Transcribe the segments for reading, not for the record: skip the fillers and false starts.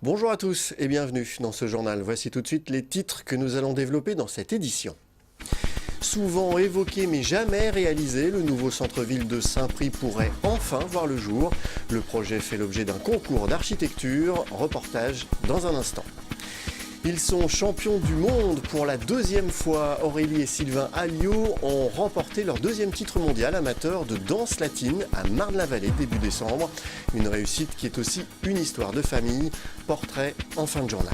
Bonjour à tous et bienvenue dans ce journal. Voici tout de suite les titres que nous allons développer dans cette édition. Souvent évoqué mais jamais réalisé, le nouveau centre-ville de Saint-Prix pourrait enfin voir le jour. Le projet fait l'objet d'un concours d'architecture. Reportage dans un instant. Ils sont champions du monde pour la deuxième fois. Aurélie et Sylvain Alliot ont remporté leur deuxième titre mondial amateur de danse latine à Marne-la-Vallée début décembre. Une réussite qui est aussi une histoire de famille. Portrait en fin de journal.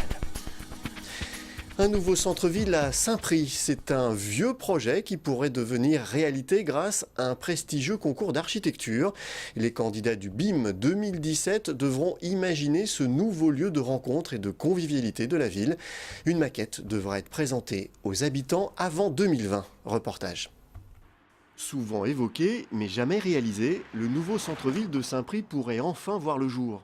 Un nouveau centre-ville à Saint-Prix, c'est un vieux projet qui pourrait devenir réalité grâce à un prestigieux concours d'architecture. Les candidats du BIM 2017 devront imaginer ce nouveau lieu de rencontre et de convivialité de la ville. Une maquette devra être présentée aux habitants avant 2020. Reportage. Souvent évoqué, mais jamais réalisé, le nouveau centre-ville de Saint-Prix pourrait enfin voir le jour.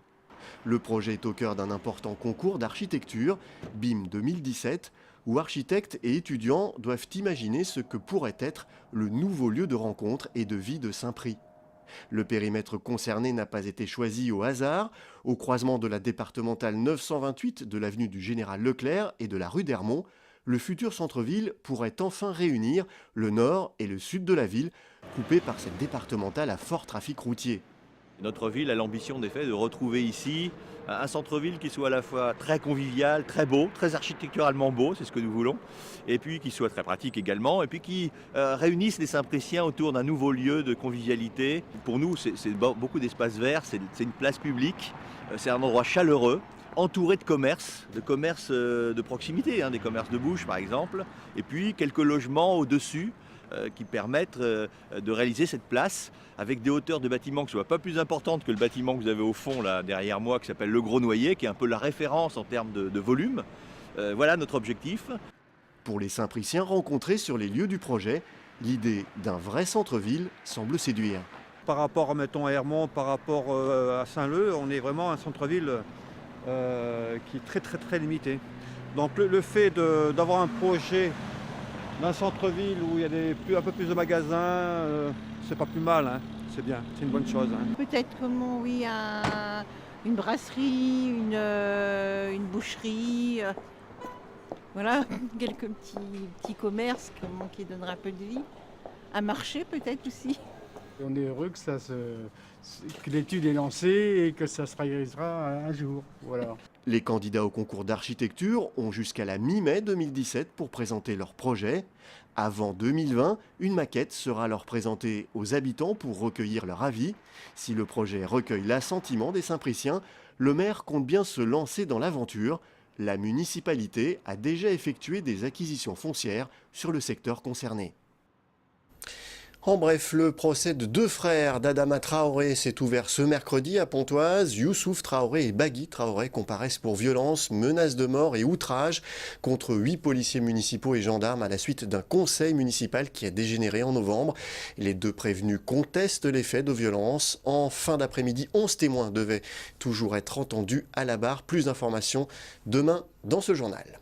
Le projet est au cœur d'un important concours d'architecture, BIM 2017, où architectes et étudiants doivent imaginer ce que pourrait être le nouveau lieu de rencontre et de vie de Saint-Prix. Le périmètre concerné n'a pas été choisi au hasard. Au croisement de la départementale 928 de l'avenue du Général Leclerc et de la rue d'Hermont, le futur centre-ville pourrait enfin réunir le nord et le sud de la ville, coupés par cette départementale à fort trafic routier. Notre ville a l'ambition d'effet de retrouver ici un centre-ville qui soit à la fois très convivial, très beau, très architecturalement beau, c'est ce que nous voulons, et puis qui soit très pratique également, et puis qui réunisse les Saint-Priciens autour d'un nouveau lieu de convivialité. Pour nous, c'est beaucoup d'espaces verts, c'est une place publique, c'est un endroit chaleureux, entouré de commerces de proximité, des commerces de bouche par exemple, et puis quelques logements au-dessus, qui permettent de réaliser cette place avec des hauteurs de bâtiments qui ne soient pas plus importantes que le bâtiment que vous avez au fond là derrière moi qui s'appelle le Gros Noyer, qui est un peu la référence en termes de volume. Voilà notre objectif. Pour les Saint-Priciens rencontrés sur les lieux du projet, l'idée d'un vrai centre-ville semble séduire. Par rapport, mettons, à Hermont, par rapport à Saint-Leu, on est vraiment un centre-ville qui est très limité. Donc le fait d'avoir un projet d'un centre-ville où il y a un peu plus de magasins, c'est pas plus mal, c'est bien, c'est une bonne chose. Peut-être une brasserie, une boucherie, voilà, quelques petits commerces qui donneraient un peu de vie. Un marché peut-être aussi. On est heureux que l'étude est lancée et que ça se réalisera un jour. Voilà. Les candidats au concours d'architecture ont jusqu'à la mi-mai 2017 pour présenter leur projet. Avant 2020, une maquette sera alors présentée aux habitants pour recueillir leur avis. Si le projet recueille l'assentiment des Saint-Priciens, le maire compte bien se lancer dans l'aventure. La municipalité a déjà effectué des acquisitions foncières sur le secteur concerné. En bref, le procès de deux frères d'Adama Traoré s'est ouvert ce mercredi à Pontoise. Youssouf Traoré et Bagui Traoré comparaissent pour violence, menaces de mort et outrage contre 8 policiers municipaux et gendarmes à la suite d'un conseil municipal qui a dégénéré en novembre. Les deux prévenus contestent les faits de violence. En fin d'après-midi, 11 témoins devaient toujours être entendus à la barre. Plus d'informations demain dans ce journal.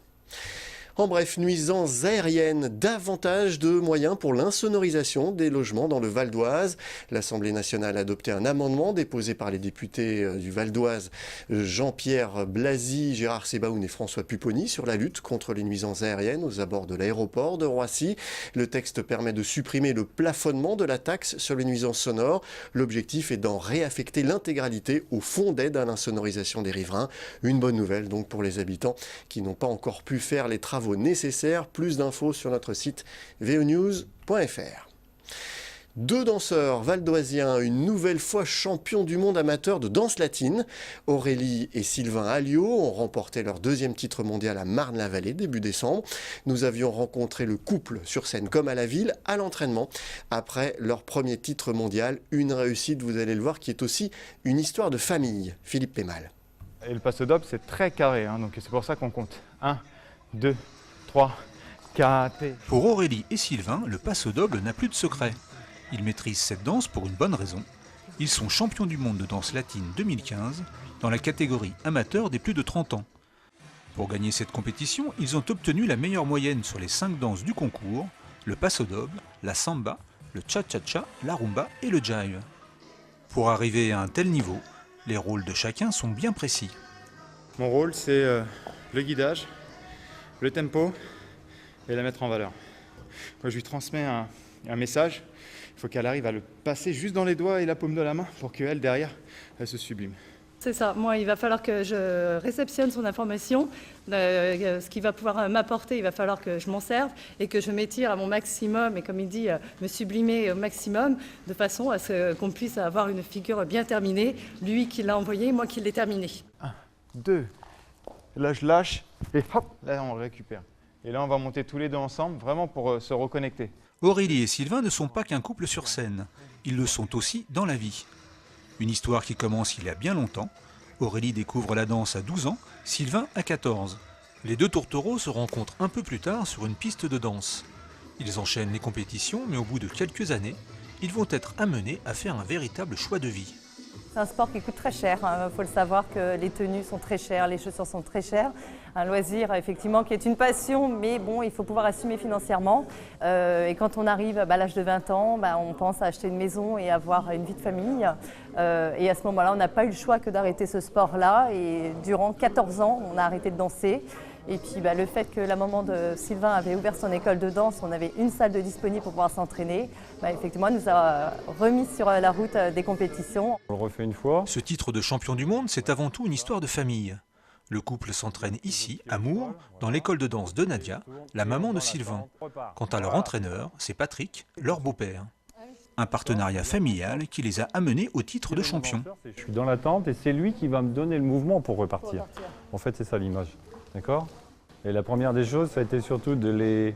En bref, nuisances aériennes, davantage de moyens pour l'insonorisation des logements dans le Val d'Oise. L'Assemblée nationale a adopté un amendement déposé par les députés du Val d'Oise, Jean-Pierre Blasi, Gérard Sebaoun et François Pupponi, sur la lutte contre les nuisances aériennes aux abords de l'aéroport de Roissy. Le texte permet de supprimer le plafonnement de la taxe sur les nuisances sonores. L'objectif est d'en réaffecter l'intégralité au fonds d'aide à l'insonorisation des riverains. Une bonne nouvelle donc pour les habitants qui n'ont pas encore pu faire les travaux nécessaires. Plus d'infos sur notre site vonews.fr. Deux danseurs valdoisiens, une nouvelle fois champions du monde amateur de danse latine. Aurélie et Sylvain Alliot ont remporté leur deuxième titre mondial à Marne-la-Vallée début décembre. Nous avions rencontré le couple sur scène comme à la ville, à l'entraînement, après leur premier titre mondial. Une réussite, vous allez le voir, qui est aussi une histoire de famille. Philippe Pémal. Et le passo doble, c'est très carré, donc c'est pour ça qu'on compte. 1, 2, 3, 4 et... Pour Aurélie et Sylvain, le passo doble n'a plus de secret. Ils maîtrisent cette danse pour une bonne raison. Ils sont champions du monde de danse latine 2015 dans la catégorie amateur des plus de 30 ans. Pour gagner cette compétition, ils ont obtenu la meilleure moyenne sur les 5 danses du concours, le passo doble, la samba, le cha-cha-cha, la rumba et le jive. Pour arriver à un tel niveau, les rôles de chacun sont bien précis. Mon rôle, c'est le guidage, le tempo et la mettre en valeur. Quand je lui transmets un message, il faut qu'elle arrive à le passer juste dans les doigts et la paume de la main pour qu'elle, derrière, elle se sublime. C'est ça. Moi, il va falloir que je réceptionne son information. Ce qu'il va pouvoir m'apporter, il va falloir que je m'en serve et que je m'étire à mon maximum et, comme il dit, me sublimer au maximum de façon à ce qu'on puisse avoir une figure bien terminée. Lui qui l'a envoyé, moi qui l'ai terminé. 1, 2. Là, je lâche et hop, là, on le récupère. Et là, on va monter tous les deux ensemble, vraiment pour se reconnecter. Aurélie et Sylvain ne sont pas qu'un couple sur scène, ils le sont aussi dans la vie. Une histoire qui commence il y a bien longtemps. Aurélie découvre la danse à 12 ans, Sylvain à 14. Les deux tourtereaux se rencontrent un peu plus tard sur une piste de danse. Ils enchaînent les compétitions, mais au bout de quelques années, ils vont être amenés à faire un véritable choix de vie. C'est un sport qui coûte très cher, il faut le savoir que les tenues sont très chères, les chaussures sont très chères. Un loisir effectivement qui est une passion, mais bon, il faut pouvoir assumer financièrement. Et quand on arrive à l'âge de 20 ans, on pense à acheter une maison et avoir une vie de famille. Et à ce moment-là, on n'a pas eu le choix que d'arrêter ce sport-là. Et durant 14 ans, on a arrêté de danser. Et puis le fait que la maman de Sylvain avait ouvert son école de danse, on avait une salle de disponible pour pouvoir s'entraîner, effectivement, elle nous a remis sur la route des compétitions. On le refait une fois. Ce titre de champion du monde, c'est avant tout une histoire de famille. Le couple s'entraîne ici, à Mours, dans l'école de danse de Nadia, la maman de Sylvain. Quant à leur entraîneur, c'est Patrick, leur beau-père. Un partenariat familial qui les a amenés au titre de champion. Je suis dans la tente et c'est lui qui va me donner le mouvement pour repartir. En fait, c'est ça l'image. D'accord ? Et la première des choses, ça a été surtout de les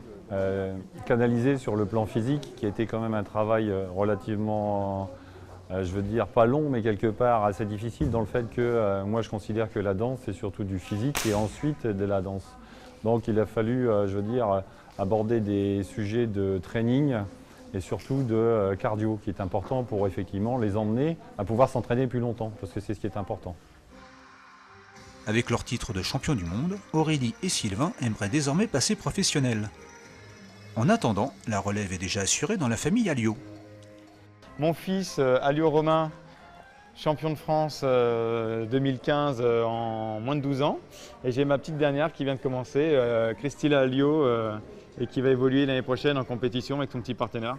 canaliser sur le plan physique, qui a été quand même un travail relativement, je veux dire, pas long, mais quelque part assez difficile, dans le fait que moi, je considère que la danse, c'est surtout du physique et ensuite de la danse. Donc, il a fallu, je veux dire, aborder des sujets de training et surtout de cardio, qui est important pour effectivement les emmener à pouvoir s'entraîner plus longtemps, parce que c'est ce qui est important. Avec leur titre de champion du monde, Aurélie et Sylvain aimeraient désormais passer professionnels. En attendant, la relève est déjà assurée dans la famille Alliot. Mon fils, Alliot Romain, champion de France 2015 en moins de 12 ans. Et j'ai ma petite dernière qui vient de commencer, Christine Alliot, et qui va évoluer l'année prochaine en compétition avec son petit partenaire.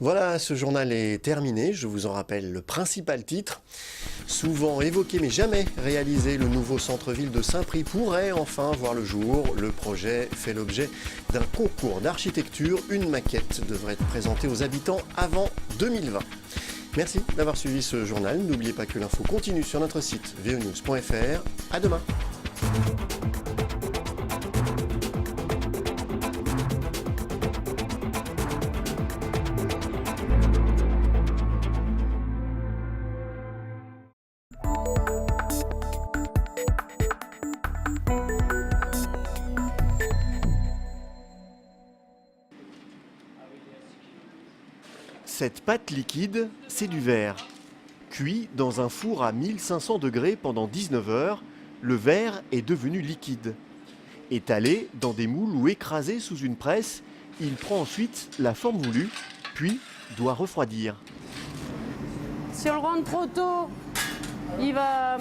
Voilà, ce journal est terminé. Je vous en rappelle le principal titre. Souvent évoqué mais jamais réalisé, le nouveau centre-ville de Saint-Prix pourrait enfin voir le jour. Le projet fait l'objet d'un concours d'architecture. Une maquette devrait être présentée aux habitants avant 2020. Merci d'avoir suivi ce journal. N'oubliez pas que l'info continue sur notre site veonews.fr. À demain. Cette pâte liquide, c'est du verre. Cuit dans un four à 1500 degrés pendant 19 heures, le verre est devenu liquide. Étalé dans des moules ou écrasé sous une presse, il prend ensuite la forme voulue, puis doit refroidir. Si on le rentre trop tôt, il va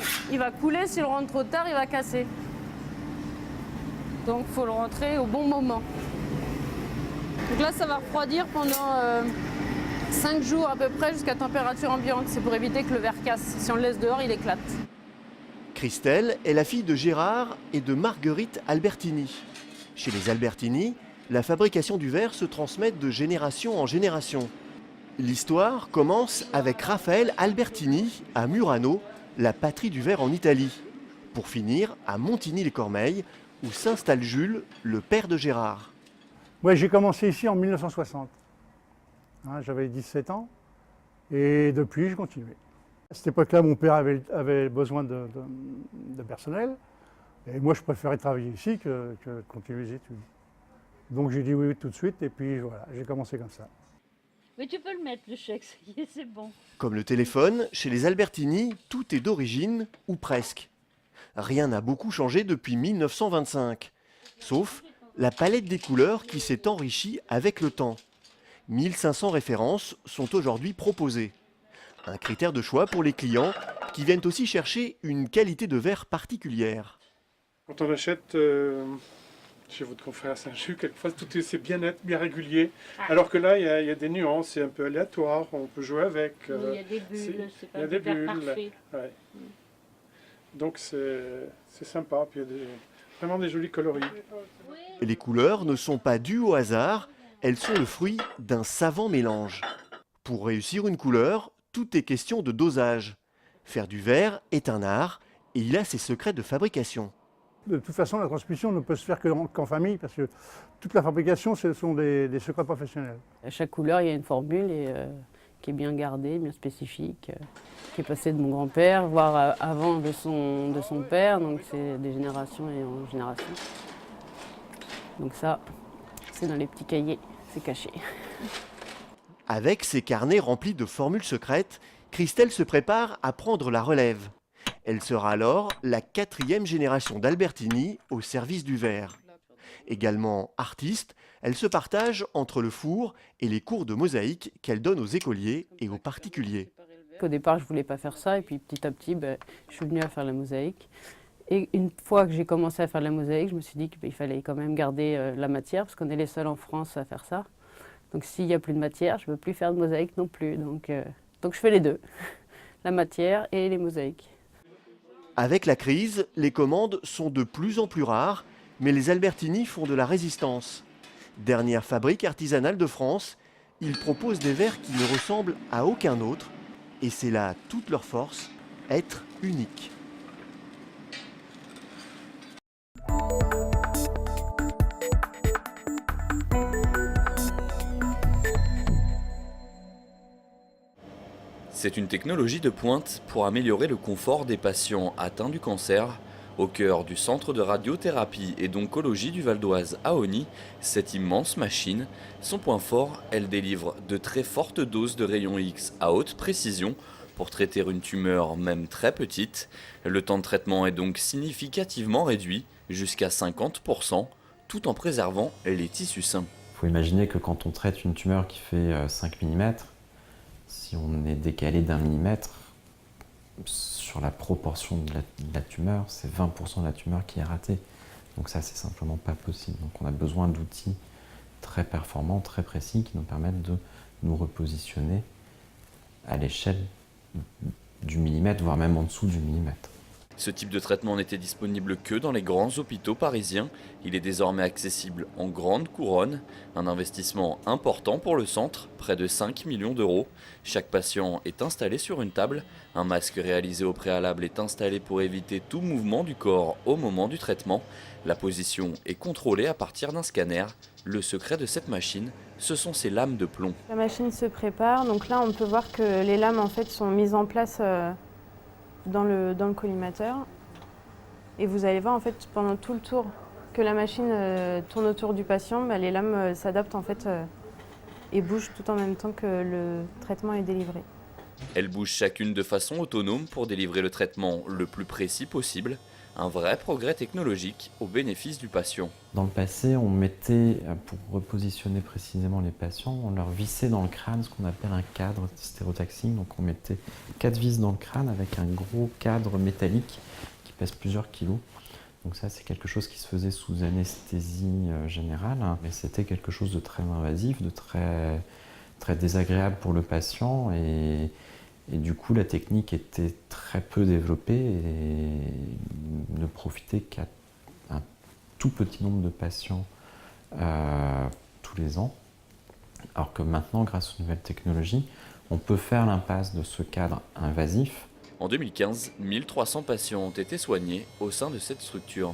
couler. Si on le rentre trop tard, il va casser. Donc il faut le rentrer au bon moment. Donc là, ça va refroidir pendant 5 jours à peu près jusqu'à température ambiante. C'est pour éviter que le verre casse. Si on le laisse dehors, il éclate. Christelle est la fille de Gérard et de Marguerite Albertini. Chez les Albertini, la fabrication du verre se transmet de génération en génération. L'histoire commence avec Raphaël Albertini à Murano, la patrie du verre en Italie, pour finir à Montigny-les-Cormeilles, où s'installe Jules, le père de Gérard. Ouais, j'ai commencé ici en 1960. J'avais 17 ans et depuis, je continuais. À cette époque-là, mon père avait besoin de personnel et moi, je préférais travailler ici que continuer les études. Donc, j'ai dit oui tout de suite et puis voilà, j'ai commencé comme ça. Mais tu peux le mettre, le chèque, ça y est, c'est bon. Comme le téléphone, chez les Albertini, tout est d'origine, ou presque. Rien n'a beaucoup changé depuis 1925, sauf la palette des couleurs qui s'est enrichie avec le temps. 1500 références sont aujourd'hui proposées. Un critère de choix pour les clients qui viennent aussi chercher une qualité de verre particulière. Quand on achète chez votre confrère Saint-Just, quelquefois tout c'est bien net, bien régulier. Alors que là, il y a des nuances, c'est un peu aléatoire, on peut jouer avec. Oui, il y a des bulles, c'est il y pas a des des bulles. parfait. Ouais. Donc c'est sympa, puis il y a vraiment des jolis coloris. Les couleurs ne sont pas dues au hasard, elles sont le fruit d'un savant mélange. Pour réussir une couleur, tout est question de dosage. Faire du verre est un art et il a ses secrets de fabrication. De toute façon, la transmission ne peut se faire qu'en famille parce que toute la fabrication, ce sont des secrets professionnels. À chaque couleur, il y a une formule qui est bien gardée, bien spécifique, qui est passée de mon grand-père, voire avant de son père, donc c'est des générations et en génération. Donc ça, c'est dans les petits cahiers, c'est caché. Avec ses carnets remplis de formules secrètes, Christelle se prépare à prendre la relève. Elle sera alors la 4e génération d'Albertini au service du verre. Également artiste, elle se partage entre le four et les cours de mosaïque qu'elle donne aux écoliers et aux particuliers. Au départ, je ne voulais pas faire ça, et puis petit à petit, je suis venue à faire la mosaïque. Et une fois que j'ai commencé à faire la mosaïque, je me suis dit qu'il fallait quand même garder la matière, parce qu'on est les seuls en France à faire ça. Donc s'il n'y a plus de matière, je ne veux plus faire de mosaïque non plus. Donc je fais les deux, la matière et les mosaïques. Avec la crise, les commandes sont de plus en plus rares, mais les Albertini font de la résistance. Dernière fabrique artisanale de France, ils proposent des verres qui ne ressemblent à aucun autre, et c'est là toute leur force, être unique. C'est une technologie de pointe pour améliorer le confort des patients atteints du cancer. Au cœur du centre de radiothérapie et d'oncologie du Val d'Oise à Osny, cette immense machine, son point fort, elle délivre de très fortes doses de rayons X à haute précision pour traiter une tumeur même très petite. Le temps de traitement est donc significativement réduit, jusqu'à 50%, tout en préservant les tissus sains. Il faut imaginer que quand on traite une tumeur qui fait 5 mm, si on est décalé d'1 millimètre, sur la proportion de la tumeur, c'est 20% de la tumeur qui est ratée. Donc ça, c'est simplement pas possible. Donc on a besoin d'outils très performants, très précis, qui nous permettent de nous repositionner à l'échelle du millimètre, voire même en dessous du millimètre. Ce type de traitement n'était disponible que dans les grands hôpitaux parisiens. Il est désormais accessible en grande couronne. Un investissement important pour le centre, près de 5 millions d'euros. Chaque patient est installé sur une table. Un masque réalisé au préalable est installé pour éviter tout mouvement du corps au moment du traitement. La position est contrôlée à partir d'un scanner. Le secret de cette machine, ce sont ces lames de plomb. La machine se prépare. Donc là, on peut voir que les lames en fait, sont mises en place dans le collimateur. Et vous allez voir en fait pendant tout le tour que la machine tourne autour du patient, les lames s'adaptent en fait et bougent tout en même temps que le traitement est délivré. Elles bougent chacune de façon autonome pour délivrer le traitement le plus précis possible. Un vrai progrès technologique au bénéfice du patient. Dans le passé, on mettait, pour repositionner précisément les patients, on leur vissait dans le crâne ce qu'on appelle un cadre stéréotaxique. Donc on mettait 4 vis dans le crâne avec un gros cadre métallique qui pèse plusieurs kilos. Donc ça, c'est quelque chose qui se faisait sous anesthésie générale. Mais c'était quelque chose de très invasif, de très désagréable pour le patient. Et du coup, la technique était très peu développée et ne profitait qu'à un tout petit nombre de patients tous les ans. Alors que maintenant, grâce aux nouvelles technologies, on peut faire l'impasse de ce cadre invasif. En 2015, 1300 patients ont été soignés au sein de cette structure.